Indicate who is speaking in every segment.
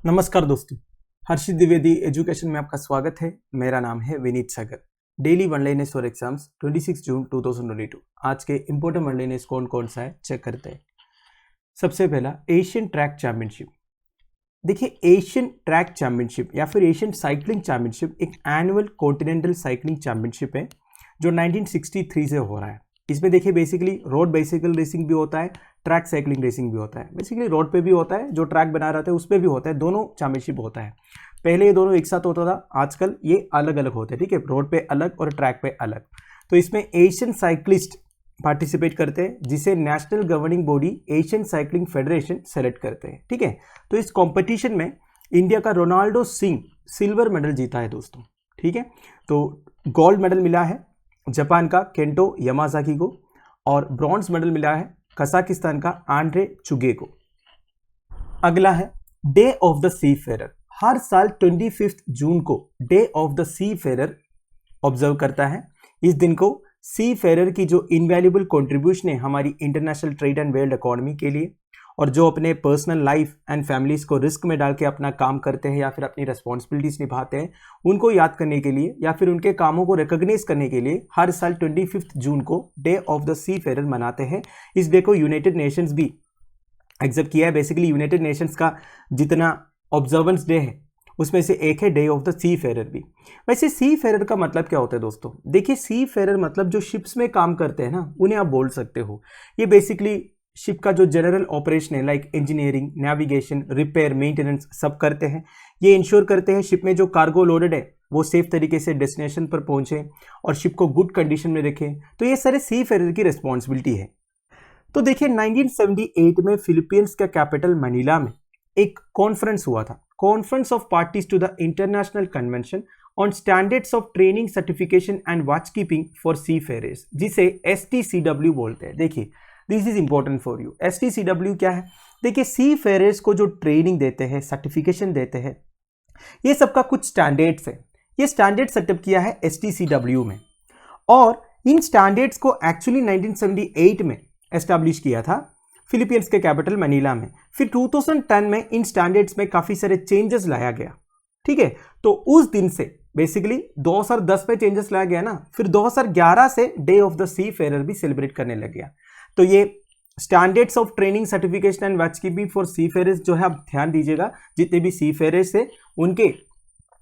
Speaker 1: नमस्कार दोस्तों, हर्षित द्विवेदी एजुकेशन में आपका स्वागत है। मेरा नाम है Vineet Sagar. Daily one liners for exams 26 June 2022। आज के इंपॉर्टेंट वन लाइनर्स कौन कौन सा है चेक करते हैं। सबसे पहला एशियन ट्रैक चैंपियनशिप। देखिए, एशियन ट्रैक चैंपियनशिप या फिर एशियन साइकिलिंग चैंपियनशिप एक एनुअल कॉन्टिनेंटल साइकिलिंग चैंपियनशिप है जो 1963 से हो रहा है। इसमें देखिए बेसिकली रोड बाइसिकल रेसिंग भी होता है, ट्रैक साइकिलिंग रेसिंग भी होता है। बेसिकली रोड पे भी होता है, जो ट्रैक बना रहता है उस पर भी होता है, दोनों चैंपियनशिप होता है। पहले ये दोनों एक साथ होता था, आजकल ये अलग अलग होते हैं। ठीक है, रोड पे अलग और ट्रैक पे अलग। तो इसमें एशियन साइक्लिस्ट पार्टिसिपेट करते हैं, जिसे national governing body Asian cycling federation select करते हैं। ठीक है, तो इस कॉम्पिटिशन में इंडिया का रोनाल्डो सिंह सिल्वर मेडल जीता है दोस्तों। ठीक है, तो गोल्ड मेडल मिला है जापान का केंटो यामाजाकी को, और ब्रॉन्ज मेडल मिला है कजाकिस्तान का आंड्रे चुगे को। अगला है day of the seafarer. हर साल 25 जून को day of the seafarer observe करता है। इस दिन को सी फेरर की जो इनवैल्यूएबल कंट्रीब्यूशन है हमारी international trade and world economy के लिए, और जो अपने पर्सनल लाइफ एंड फैमिलीज को रिस्क में डाल के अपना काम करते हैं या फिर अपनी रिस्पॉन्सिबिलिटीज निभाते हैं, उनको याद करने के लिए या फिर उनके कामों को रिकॉग्नाइज करने के लिए हर साल 25 जून को day of the seafarer मनाते हैं। इस डे को यूनाइटेड नेशंस भी एक्सेप्ट किया है। बेसिकली यूनाइटेड नेशंस का जितना ऑब्जर्वेंस डे है उसमें से एक है day of the seafarer भी। वैसे सी फेरर का मतलब क्या होता है दोस्तों? देखिए, सी फेरर मतलब जो शिप्स में काम करते हैं ना, उन्हें आप बोल सकते हो। ये बेसिकली शिप का जो जनरल ऑपरेशन है, like engineering, navigation, repair, maintenance सब करते हैं। ये इंश्योर करते हैं शिप में जो कार्गो लोडेड है वो सेफ तरीके से डेस्टिनेशन पर पहुंचे और शिप को गुड कंडीशन में रखें। तो ये सारे सी फेरर की रिस्पॉन्सिबिलिटी है। तो देखिए, 1978 में फिलीपींस का कैपिटल मनीला में एक कॉन्फ्रेंस हुआ था, conference of parties to the international convention on standards of training, certification and watch keeping for seafarers, जिसे STCW बोलते हैं। देखिए, this is important for you. STCW क्या है? देखिए, सी फेरर्स को जो ट्रेनिंग देते हैं, सर्टिफिकेशन देते हैं, ये सबका कुछ स्टैंडर्ड्स है। ये स्टैंडर्ड सेटअप किया है STCW में, और इन स्टैंडर्ड्स को एक्चुअली 1978 में एस्टैब्लिश किया था फिलीपींस के कैपिटल मनीला में। फिर 2010 में इन स्टैंडर्ड्स में काफी सारे चेंजेस लाया गया। ठीक है, तो उस दिन से बेसिकली 2010 में चेंजेस लाया गया ना, फिर 2011 से day of the seafarer भी सेलिब्रेट करने लग गया। तो ये standards of training, certification and watch keeping for seafarers जो है, आप ध्यान दीजिएगा, जितने भी सी फेरर्स है उनके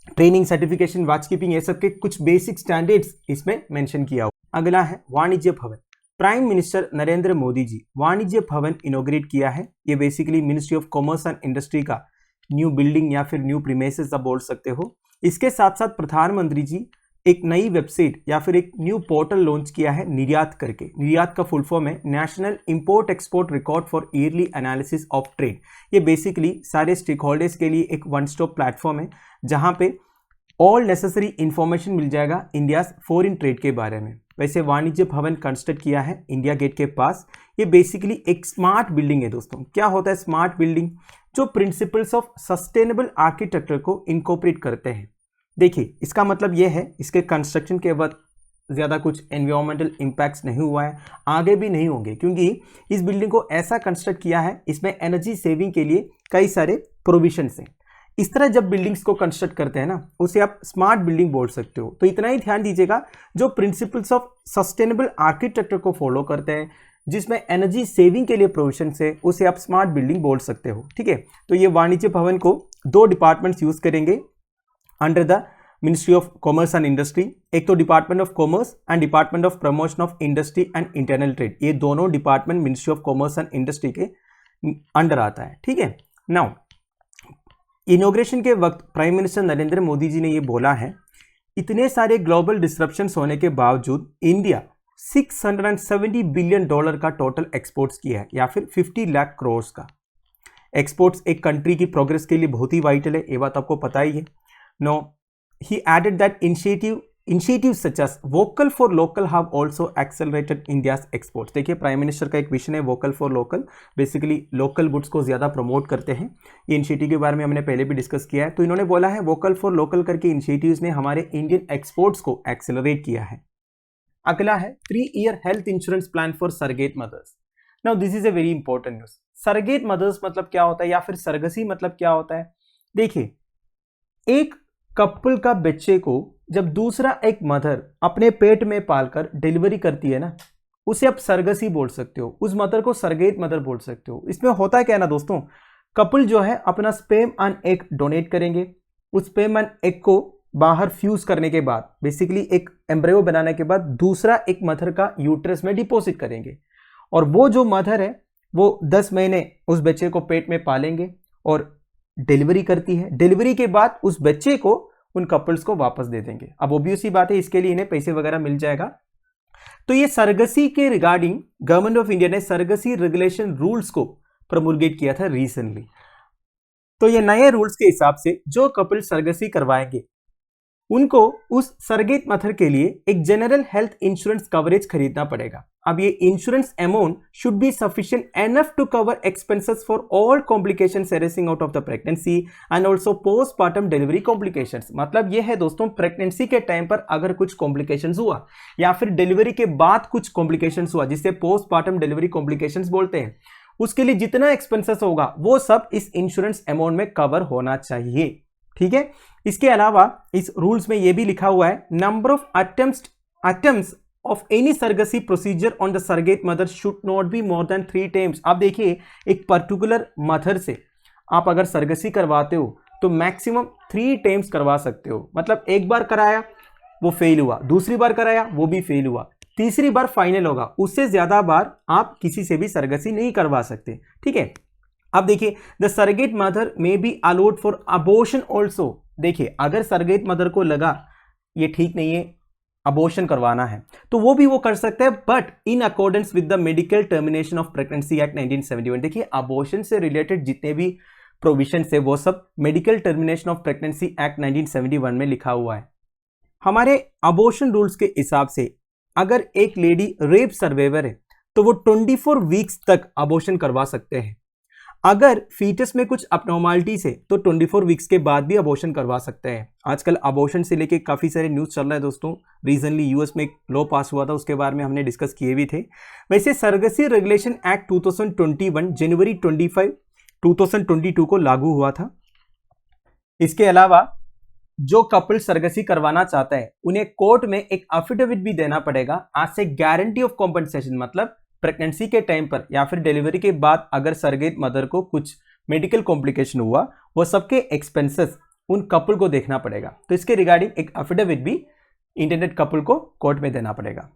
Speaker 1: ट्रेनिंग, सर्टिफिकेशन, वॉच कीपिंग, ये सब के कुछ बेसिक स्टैंडर्ड्स इसमें मेंशन किया हुआ। अगला है वाणिज्य भवन। प्राइम मिनिस्टर नरेंद्र मोदी जी वाणिज्य भवन इनॉग्रेट किया है। ये basically ministry of commerce and industry का न्यू बिल्डिंग या फिर न्यू प्रीमाइसेस आप बोल सकते हो। इसके साथ साथ प्रधानमंत्री जी एक नई वेबसाइट या फिर एक न्यू पोर्टल लॉन्च किया है निर्यात करके। निर्यात का फुल फॉर्म है national import export record for yearly analysis of trade. ये बेसिकली सारे स्टेक होल्डर्स के लिए एक वन स्टॉप प्लेटफॉर्म है, जहां पे ऑल नेसेसरी इंफॉर्मेशन मिल जाएगा इंडिया फॉरेन ट्रेड के बारे में। वैसे वाणिज्य भवन कंस्ट्रक्ट किया है इंडिया गेट के पास। ये बेसिकली एक स्मार्ट बिल्डिंग है दोस्तों। क्या होता है स्मार्ट बिल्डिंग? जो प्रिंसिपल्स ऑफ सस्टेनेबल आर्किटेक्चर को इनकॉर्पोरेट करते हैं। देखिए, इसका मतलब यह है इसके कंस्ट्रक्शन के वक्त ज़्यादा कुछ एनवायरमेंटल इम्पैक्ट्स नहीं हुआ है, आगे भी नहीं होंगे, क्योंकि इस बिल्डिंग को ऐसा कंस्ट्रक्ट किया है, इसमें एनर्जी सेविंग के लिए कई सारे प्रोविजंस हैं। इस तरह जब बिल्डिंग्स को कंस्ट्रक्ट करते हैं ना, उसे आप स्मार्ट बिल्डिंग बोल सकते हो। तो इतना ही ध्यान दीजिएगा, जो प्रिंसिपल्स ऑफ सस्टेनेबल आर्किटेक्चर को फॉलो करते हैं, जिसमें एनर्जी सेविंग के लिए प्रोविजंस है, उसे आप स्मार्ट बिल्डिंग बोल सकते हो। ठीक है, तो ये वाणिज्य भवन को दो डिपार्टमेंट्स यूज करेंगे under the ministry of commerce and industry. एक तो department of commerce and department of promotion of industry and internal trade. ये दोनों department ministry of commerce and industry के अंडर आता है। ठीक है, नाउ इनॉग्रेशन के वक्त प्राइम मिनिस्टर नरेंद्र मोदी जी ने ये बोला है, इतने सारे ग्लोबल डिस्रप्शंस होने के बावजूद इंडिया $670 बिलियन का टोटल एक्सपोर्ट्स किया है, या फिर 50 लाख करोड़ का। एक्सपोर्ट्स एक कंट्री की प्रोग्रेस के लिए बहुत ही वाइटल है, ये बात आपको पता ही है। No, he added that initiatives such as vocal for local have also accelerated India's exports। देखिए, प्राइम मिनिस्टर का एक विजन है vocal for local, basically local goods को ज़्यादा प्रमोट करते हैं। ये इनिशिएटिव के बारे में हमने पहले भी डिस्कस किया है। तो इन्होंने बोला है वोकल फॉर लोकल करके इनिशिएटिव्स ने हमारे इंडियन एक्सपोर्ट्स को एक्सेलरेट किया है। अगला है 3-year health insurance plan for surrogate mothers. Now this is a very important news. Surrogate mothers मतलब क्या होता है, या फिर सरगसी मतलब क्या होता है? देखिए, एक कपल का बच्चे को जब दूसरा एक मदर अपने पेट में पालकर डिलीवरी करती है ना, उसे आप सरगसी बोल सकते हो, उस मदर को सरगेट मदर बोल सकते हो। इसमें होता है क्या ना दोस्तों, कपल जो है अपना स्पर्म एंड एग डोनेट करेंगे, उस स्पर्म एंड एग को बाहर फ्यूज करने के बाद, बेसिकली एक एम्ब्रियो बनाने के बाद दूसरा एक मदर का यूट्रस में डिपॉजिट करेंगे, और वो जो मदर है वो 10 महीने उस बच्चे को पेट में पालेंगे और डिलीवरी करती है। डिलीवरी के बाद उस बच्चे को उन कपल्स को वापस दे देंगे। अब ऑब्वियस सी बात है, इसके लिए इन्हें पैसे वगैरह मिल जाएगा। तो ये सरगसी के रिगार्डिंग गवर्नमेंट ऑफ इंडिया ने सरगसी रेगुलेशन रूल्स को प्रमोगेट किया था रिसेंटली। तो ये नए रूल्स के हिसाब से जो कपल सरगसी करवाएंगे उनको उस सरगेट मदर के लिए एक जनरल हेल्थ इंश्योरेंस कवरेज खरीदना पड़ेगा। अब ये insurance amount should be sufficient enough to cover expenses for all complications arising out of the pregnancy and also postpartum delivery complications. मतलब ये है दोस्तों, प्रेगनेंसी के टाइम पर अगर कुछ कॉम्प्लिकेशंस हुआ या फिर डिलीवरी के बाद कुछ कॉम्प्लिकेशंस हुआ, जिसे पोस्टपार्टम डिलीवरी कॉम्प्लिकेशंस बोलते हैं, उसके लिए जितना एक्सपेंसेस होगा वो सब इस इंश्योरेंस अमाउंट में कवर होना चाहिए। ठीक है। इसके अलावा इस रूल्स में यह भी लिखा हुआ है, number of attempts of any surrogacy procedure on the surrogate mother should not be more than 3 times. आप देखिए, एक पर्टिकुलर मदर से आप अगर सरगसी करवाते हो तो मैक्सिमम 3 टाइम्स करवा सकते हो। मतलब एक बार कराया वो फेल हुआ, दूसरी बार कराया वो भी फेल हुआ, तीसरी बार फाइनल होगा, उससे ज्यादा बार आप किसी से भी सरगसी नहीं करवा सकते। ठीक है। अब देखिए, the surrogate mother may be allowed for abortion also. देखिए, अगर सरगेट मदर को लगा ये ठीक नहीं है, अबॉर्शन करवाना है, तो वो भी वो कर सकते हैं, but in accordance with the medical termination of pregnancy act 1971। देखिए, अबॉर्शन से रिलेटेड जितने भी प्रोविजन है वो सब medical termination of pregnancy act 1971 में लिखा हुआ है। हमारे अबॉर्शन रूल्स के हिसाब से अगर एक लेडी रेप सर्वाइवर है तो वो 24 वीक्स तक अबॉर्शन करवा सकते हैं। अगर फीटस में कुछ अबनॉर्मलिटीज है तो 24 वीक्स के बाद भी अबॉर्शन करवा सकते हैं। आजकल अबॉर्शन से लेके काफ़ी सारे न्यूज़ चल रहा है दोस्तों। रिसेंटली यूएस में एक लॉ पास हुआ था, उसके बारे में हमने डिस्कस किए भी थे। वैसे सरगसी रेगुलेशन एक्ट 2021 जनवरी 25 2022 को लागू हुआ था। इसके अलावा जो कपल सरगसी करवाना चाहता है उन्हें कोर्ट में एक एफिडेविट भी देना पड़ेगा as a guarantee of compensation. मतलब प्रेगनेंसी के टाइम पर या फिर डिलीवरी के बाद अगर सरगेट मदर को कुछ मेडिकल कॉम्प्लिकेशन हुआ, वो सबके एक्सपेंसेस उन कपल को देखना पड़ेगा। तो इसके रिगार्डिंग एक एफिडेविट भी इंटेंडेड कपल को कोर्ट में देना पड़ेगा।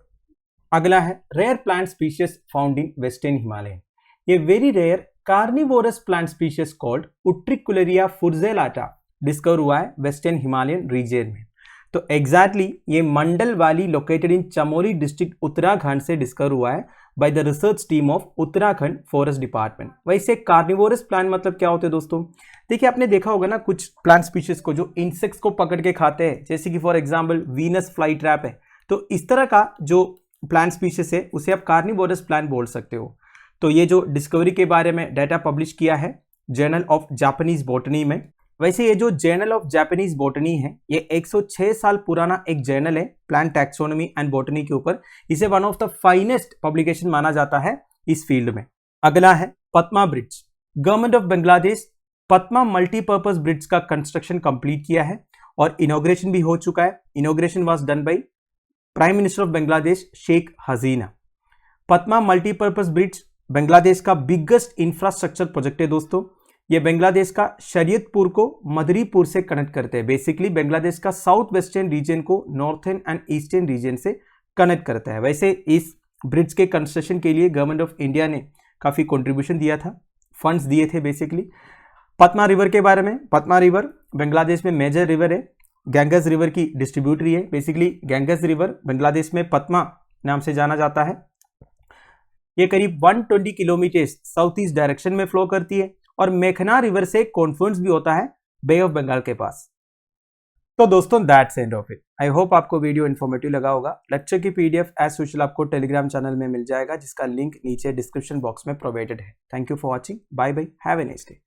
Speaker 1: अगला है rare plant species found in western Himalaya. ये very rare carnivorous plant species called Utricularia furcellata discover हुआ है वेस्टर्न हिमालयन रीजन में। तो एग्जैक्टली ये Mandal valley located in Chamoli district Uttarakhand से डिस्कवर हुआ है by the research team of Uttarakhand forest department. वैसे कार्निवोरस प्लांट मतलब क्या होते हैं दोस्तों? देखिए, आपने देखा होगा ना कुछ प्लांट स्पीशीज को जो इंसेक्ट्स को पकड़ के खाते हैं, जैसे कि for example Venus fly trap है। तो इस तरह का जो प्लांट स्पीशीज है उसे आप कार्निवोरस प्लांट बोल सकते हो। तो ये जो डिस्कवरी के बारे में डाटा पब्लिश किया है जर्नल ऑफ जापानीज बॉटनी में। वैसे ये जो जर्नल ऑफ जापानीज बॉटनी है ये 106 साल पुराना एक जर्नल है प्लांट टैक्सोनॉमी एंड बॉटनी के ऊपर। इसे one of the finest publication माना जाता है इस फील्ड में। अगला है Padma bridge. Government of Bangladesh Padma multipurpose bridge का कंस्ट्रक्शन कंप्लीट किया है और इनॉग्रेशन भी हो चुका है। Inauguration was done by prime minister of Bangladesh Sheikh Hasina. Padma multipurpose bridge Bangladesh का बिगेस्ट इंफ्रास्ट्रक्चर प्रोजेक्ट है दोस्तों। ये बांग्लादेश का शरीयतपुर को मदरीपुर से कनेक्ट करते हैं। बेसिकली बांग्लादेश का साउथ वेस्टर्न रीजन को नॉर्थर्न एंड ईस्टर्न रीजन से कनेक्ट करता है। वैसे इस ब्रिज के कंस्ट्रक्शन के लिए गवर्नमेंट ऑफ इंडिया ने काफ़ी कंट्रीब्यूशन दिया था, फंड्स दिए थे बेसिकली। पद्मा रिवर के बारे में, पद्मा रिवर बांग्लादेश में मेजर रिवर है, गंगस रिवर की डिस्ट्रीब्यूटरी है। बेसिकली गंगस रिवर बांग्लादेश में पद्मा नाम से जाना जाता है। ये करीब 120 किलोमीटर साउथ ईस्ट डायरेक्शन में फ्लो करती है और मेघना रिवर से कॉन्फ्लुएंस भी होता है बे ऑफ बंगाल के पास। तो दोस्तों that's end of it. I hope आपको वीडियो इन्फॉर्मेटिव लगा होगा। लेक्चर की पीडीएफ एज यूजुअल आपको टेलीग्राम चैनल में मिल जाएगा, जिसका लिंक नीचे डिस्क्रिप्शन बॉक्स में प्रोवाइडेड है। Thank you for watching. Bye bye, have a nice day.